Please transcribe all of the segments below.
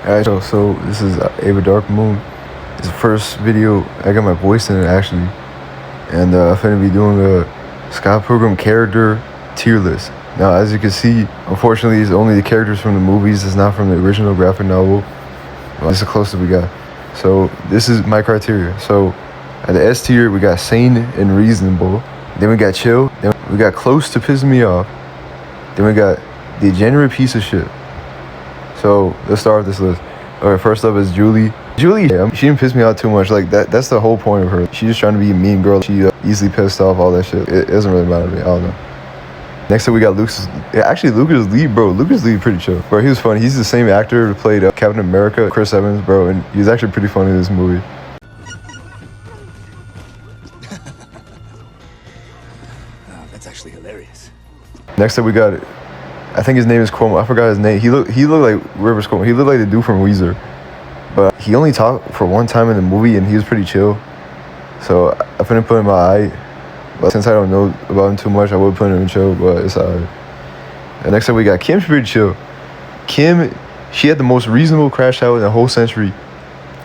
Alright, so this is Ava Dark Moon. It's the first video I got my voice in it actually, and I'm finna be doing a Scott Pilgrim character tier list. Now, as you can see, unfortunately, it's only the characters from the movies. It's not from the original graphic novel. Well, this is the closest we got. So this is my criteria. So at the S tier, we got sane and reasonable. Then we got chill. Then we got close to pissing me off. Then we got degenerate piece of shit. So let's start with this list. Alright, first up is Julie. Julie, she didn't piss me off too much. Like that's the whole point of her. She's just trying to be a mean girl. She easily pissed off, all that shit. It doesn't really matter to me. I don't know. Next up, we got Lucas. Actually, Lucas Lee, bro. Lucas Lee, pretty chill. Bro, he was funny. He's the same actor who played Captain America, Chris Evans, bro. And he's actually pretty funny in this movie. That's actually hilarious. Next up, we got, I think his name is Cuomo. I forgot his name. He looked like Rivers Cuomo. He looked like the dude from Weezer. But he only talked for one time in the movie, and he was pretty chill. So I couldn't put him in my eye. But since I don't know about him too much, I would put him in chill, but it's alright. And next up, we got Kim's pretty chill. Kim, she had the most reasonable crash out in the whole century.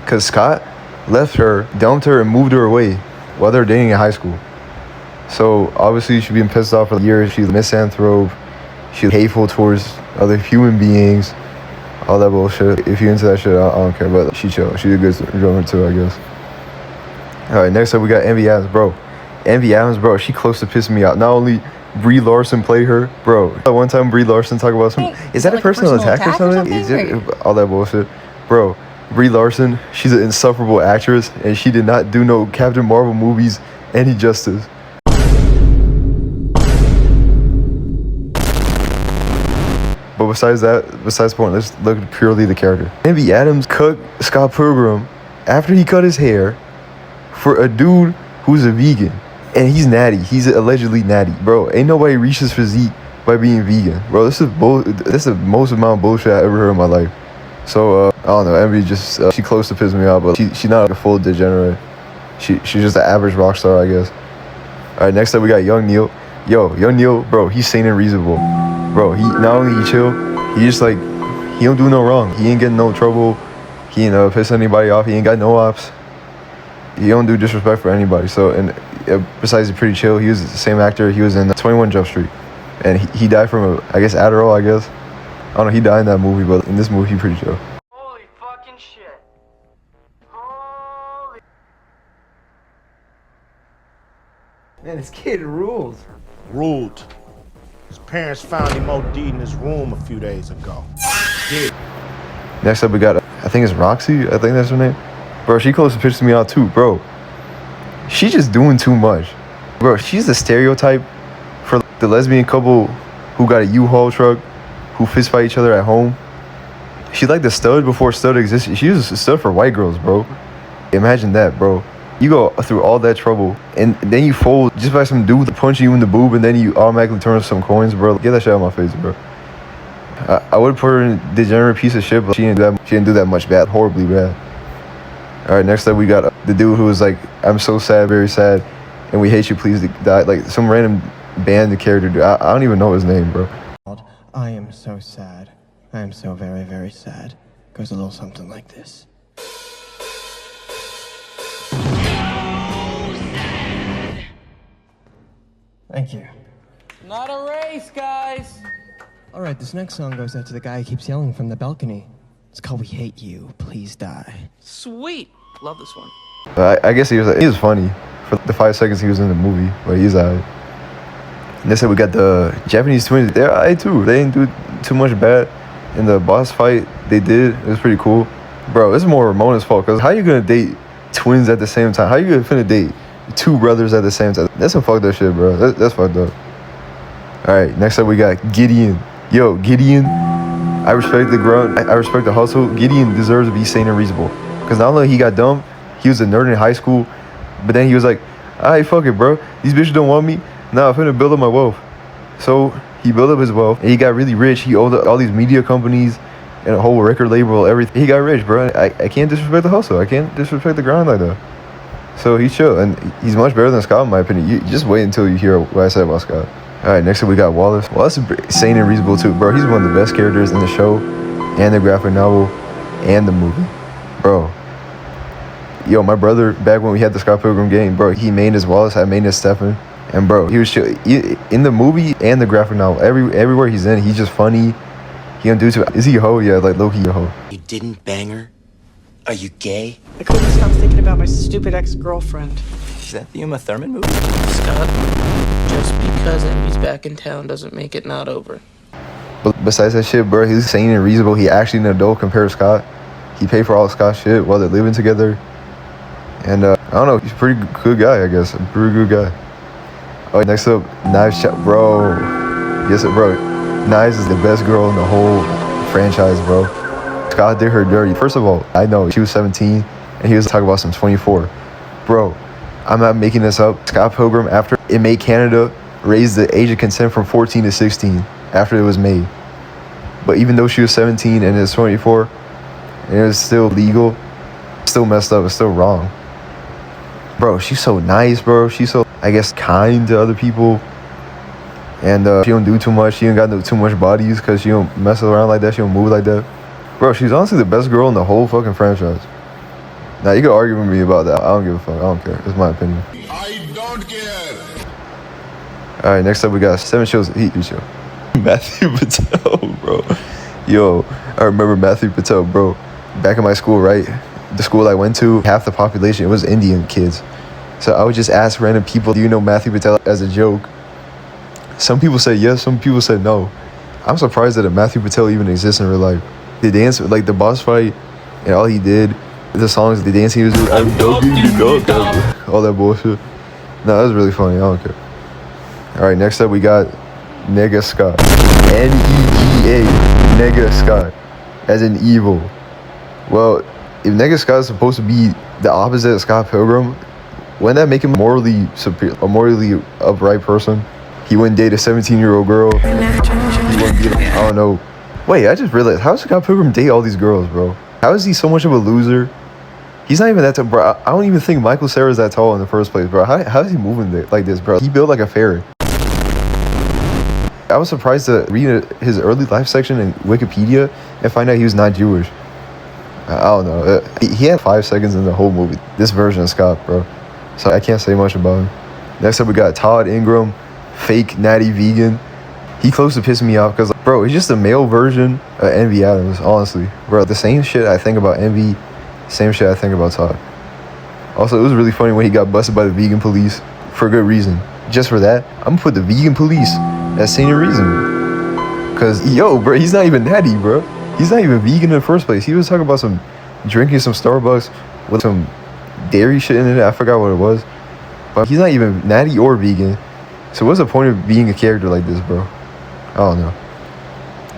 Because Scott left her, dumped her, and moved her away while they were dating in high school. So obviously, she's been pissed off for years. She's a misanthrope. She's hateful towards other human beings. All that bullshit. If you're into that shit, I don't care. But she chill. She's a good drummer too, I guess. Alright, next up, we got Envy Adams, bro. Envy Adams, bro, she close to pissing me out. Not only Brie Larson played her, bro. One time Brie Larson talked about some, is that like a personal attack or something? Is it all that bullshit? Bro, Brie Larson, she's an insufferable actress, and she did not do no Captain Marvel movies any justice. But besides the point, let's look at purely the character. Envy Adams cut Scott Pilgrim after he cut his hair for a dude who's a vegan. And he's natty. He's allegedly natty. Bro, ain't nobody reached his physique by being vegan. Bro, this is the most amount of bullshit I ever heard in my life. So, I don't know. Envy just, she close to pissing me off, but she's not like a full degenerate. She's just an average rock star, I guess. Alright, next up we got Young Neil. Yo, Young Neil, bro, he's sane and reasonable. Bro, he not only he chill, he just like, he don't do no wrong. He ain't getting no trouble. He ain't piss anybody off. He ain't got no ops. He don't do disrespect for anybody. So, and besides he's pretty chill, he was the same actor. He was in 21 Jump Street, and he died from I guess Adderall. I guess I don't know. He died in that movie, but in this movie, he pretty chill. Holy fucking shit! Holy. Man, this kid rules. Ruled. His parents found him OD'd in his room a few days ago. Next up, we got I think it's Roxy. I think that's her name. Bro, she close to pissing me out too, bro. She's just doing too much. Bro, she's the stereotype for the lesbian couple who got a U-Haul truck, who fist fight each other at home. She's like the stud before stud existed. She was a stud for white girls, bro. Imagine that, bro. You go through all that trouble, and then you fold just by some dude punching you in the boob, and then you automatically turn some coins, bro. Get that shit out of my face, bro. I would put her in a degenerate piece of shit, but she didn't do that much bad, horribly bad. Alright, next up we got the dude who was like, I'm so sad, very sad, and we hate you, please die. Like some random band character dude. I don't even know his name, bro. I am so sad. I am so very, very sad. Goes a little something like this. Thank you. Not a race, guys! Alright, this next song goes out to the guy who keeps yelling from the balcony. It's called We Hate You, Please Die. Sweet! Love this one. I guess he was funny for the 5 seconds he was in the movie, but he's alright. And they said we got the Japanese twins. They're alright too. They didn't do too much bad. In the boss fight they did, it was pretty cool. Bro, this is more Ramona's fault, because how you gonna date twins at the same time? How you gonna finna date two brothers at the same time? That's some fucked up shit, bro. That's fucked up. Alright, next up we got Gideon. Yo, Gideon, I respect the grunt. I respect the hustle. Gideon deserves to be sane and reasonable. Because not only he got dumb, he was a nerd in high school, but then he was like, alright, fuck it, bro. These bitches don't want me. Nah, I'm finna build up my wealth. So he built up his wealth, and he got really rich. He owed all these media companies and a whole record label, everything. He got rich, bro. I can't disrespect the hustle. I can't disrespect the grind like that. So he's chill, and he's much better than Scott in my opinion. You just wait until you hear what I said about Scott. Alright, next up we got Wallace. Wallace is sane and reasonable too, bro. He's one of the best characters in the show and the graphic novel. and the movie, bro. Yo, my brother, back when we had the Scott Pilgrim game, bro, he made his Wallace, I made his Stephen. And bro, he was chill. In the movie and the graphic novel, everywhere he's in, he's just funny. He don't do too. Is he a hoe? Yeah, like low-key a hoe. You didn't bang her? Are you gay? I couldn't stop thinking about my stupid ex-girlfriend. Is that the Uma Thurman movie? Scott, just because Envy's back in town doesn't make it not over. But besides that shit, bro, he's sane and reasonable. He actually an adult compared to Scott. He paid for all of Scott's shit while they're living together. And I don't know, he's a pretty good guy, I guess. A pretty good guy. Oh, next up, Knives Shot, bro. Yes, bro. Knives is the best girl in the whole franchise, bro. Scott did her dirty. First of all, I know she was 17 and he was talking about some 24. Bro, I'm not making this up. Scott Pilgrim, after it made Canada, raised the age of consent from 14 to 16 after it was made. But even though she was 17 and it's 24, and it was still legal, still messed up, it's still wrong. Bro, she's so nice, bro. She's so, I guess, kind to other people. And she don't do too much. She ain't got too much bodies because she don't mess around like that. She don't move like that. Bro, she's honestly the best girl in the whole fucking franchise. Now, you can argue with me about that. I don't give a fuck. I don't care. It's my opinion. I don't care. All right, next up we got 7 shows. Heat show. Matthew Patel, bro. Yo, I remember Matthew Patel, bro. Back in my school, right? The school I went to, half the population, it was Indian kids. So I would just ask random people, do you know Matthew Patel, as a joke? Some people said yes, some people said no. I'm surprised that a Matthew Patel even exists in real life. The dance, like the boss fight, and all he did, the songs, the dance he was doing, I'm dogging you dog, all that bullshit. No, that was really funny, I don't care. All right, next up we got Nega Scott. N-E-G-A, Nega Scott, as in evil. Well, if Nega Scott is supposed to be the opposite of Scott Pilgrim, wouldn't that make him morally superior, a morally upright person? He wouldn't date a 17-year-old girl. He wouldn't be, I don't know. Wait, I just realized, how does Scott Pilgrim date all these girls, bro? How is he so much of a loser? He's not even that tall, bro. I don't even think Michael Cera is that tall in the first place, bro. How is he moving like this, bro? He built like a ferret. I was surprised to read his early life section in Wikipedia and find out he was not Jewish. I don't know. He had 5 seconds in the whole movie. This version of Scott, bro. So I can't say much about him. Next up, we got Todd Ingram, fake natty vegan. He close to pissing me off because, bro, he's just a male version of Envy Adams, honestly. Bro, the same shit I think about Envy, same shit I think about Todd. Also, it was really funny when he got busted by the vegan police for good reason. Just for that, I'm gonna put the vegan police as senior reason. Because, yo, bro, he's not even natty, bro. He's not even vegan in the first place. He was talking about drinking some Starbucks with some dairy shit in it. I forgot what it was. But he's not even natty or vegan. So what's the point of being a character like this, bro? I don't know.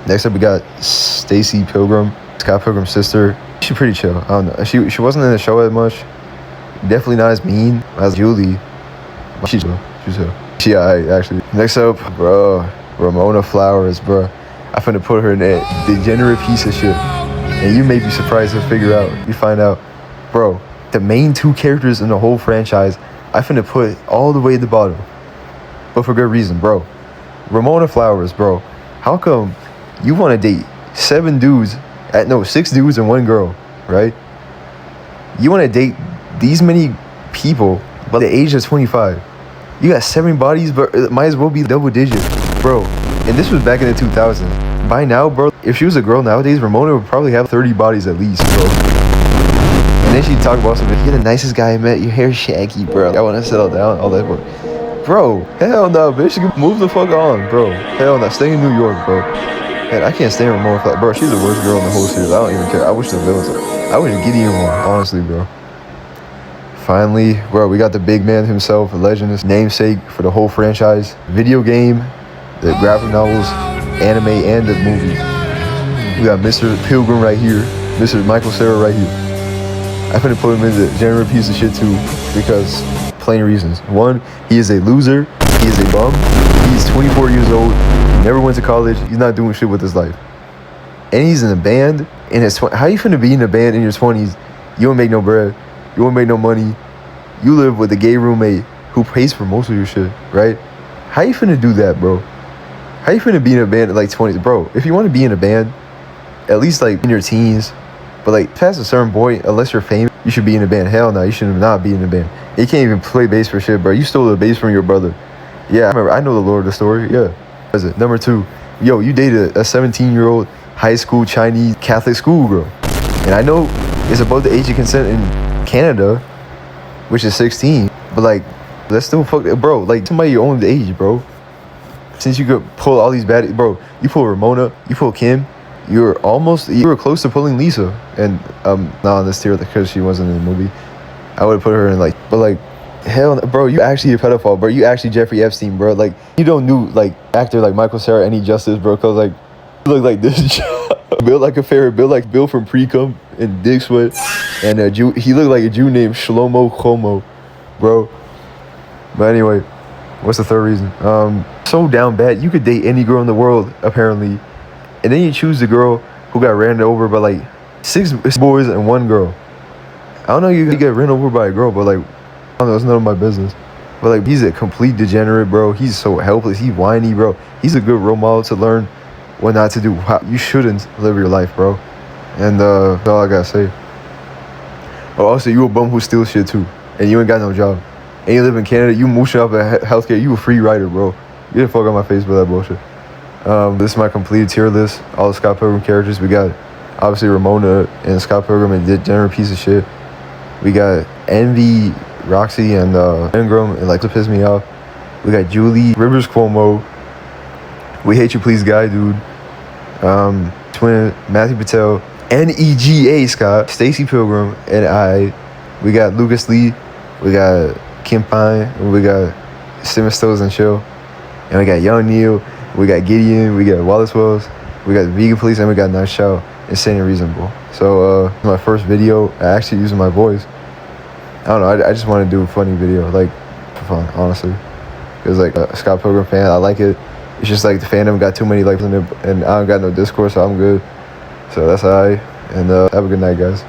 Next up, we got Stacy Pilgrim, Scott Pilgrim's sister. She's pretty chill. I don't know. She wasn't in the show as much. Definitely not as mean as Julie. But she's chill. She's chill. Yeah, actually. Next up, bro, Ramona Flowers, bro. I finna put her in that degenerate piece of shit. And you may be surprised to figure out. You find out, bro, the main 2 characters in the whole franchise, I finna put all the way at the bottom. But for good reason, bro. Ramona Flowers, bro. How come you want to date 6 dudes and 1 girl, right? You want to date these many people by the age of 25. You got 7 bodies, but it might as well be double digits, bro. And this was back in the 2000s. By now, bro, if she was a girl nowadays, Ramona would probably have 30 bodies at least, bro. And then she'd talk about something. You're the nicest guy I met. Your hair's shaggy, bro. I want to settle down, all that. Bro, hell no, bitch. Move the fuck on, bro. Hell no. Stay in New York, bro. Man, I can't stand Ramona Flowers. Bro, she's the worst girl in the whole series. I don't even care. I wish the villains. I wish Gideon won, honestly, bro. Finally, bro, we got the big man himself, a legend, his namesake for the whole franchise. Video game, the graphic novels, anime, and the movie. We got Mr. Pilgrim right here, Mr. Michael Cera right here. I'm gonna put him in the general piece of shit too, because plain reasons. 1, he is a loser, he is a bum, he's 24 years old, he never went to college, he's not doing shit with his life. And he's in a band in his how you finna be in a band in your 20s? You don't make no bread, you won't make no money, you live with a gay roommate who pays for most of your shit, right? How you finna do that, bro? How you finna be in a band at like 20s? Bro, if you want to be in a band, at least like in your teens, But like past a certain point, unless you're famous, you should be in a band. Hell no, you should not be in a band. You can't even play bass for shit, bro. You stole the bass from your brother. Yeah, I remember. I know the lore of the story. Yeah. That's it. Number 2, yo, you dated a 17-year-old high school Chinese Catholic schoolgirl, and I know it's above the age of consent in Canada, which is 16. But like, that's still bro. Like somebody your own age, bro. Since you could pull all these bad, bro. You pull Ramona, you pull Kim. You were close to pulling Lisa, and not on this tier because she wasn't in the movie. I would have put her in like, but like, hell, bro, you actually a pedophile, bro. You actually Jeffrey Epstein, bro. Like, you don't do like actor like Michael Cera any justice, bro. Cause like, you look like this, built like a ferret, built like Bill from Pre-Cum and Dick Sweat, and a Jew. He looked like a Jew named Shlomo Chomo, bro. But anyway, what's the third reason? So down bad, you could date any girl in the world apparently. And then you choose the girl who got ran over by like 6 boys and 1 girl. I don't know you get ran over by a girl, but like, I don't know, it's none of my business. But like, he's a complete degenerate, bro. He's so helpless. He's whiny, bro. He's a good role model to learn what not to do. You shouldn't live your life, bro. And that's all I gotta say. Oh, also, you a bum who steals shit too. And you ain't got no job. And you live in Canada, you mooching up at healthcare. You a free rider, bro. You didn't fuck on my face with that bullshit. This is my completed tier list. All the Scott Pilgrim characters. We got obviously Ramona and Scott Pilgrim and degenerate piece of shit. We got Envy, Roxy, and Ingram, and like to piss me off. We got Julie, Rivers Cuomo. We Hate You Please Guy, dude. Twin, Matthew Patel, NEGA Scott, Stacy Pilgrim, and I. We got Lucas Lee. We got Kim Pine. And we got Simon Stills and Chill. And we got Young Neil. We got Gideon, we got Wallace Wells, we got Vegan Police, and we got Nice Show, Insane and Reasonable. So, my first video, I actually using my voice. I don't know, I just want to do a funny video, like, for fun, honestly. Because, like, a Scott Pilgrim fan, I like it. It's just, like, the fandom got too many likes in it, and I don't got no Discord, so I'm good. So, that's all right. And, have a good night, guys.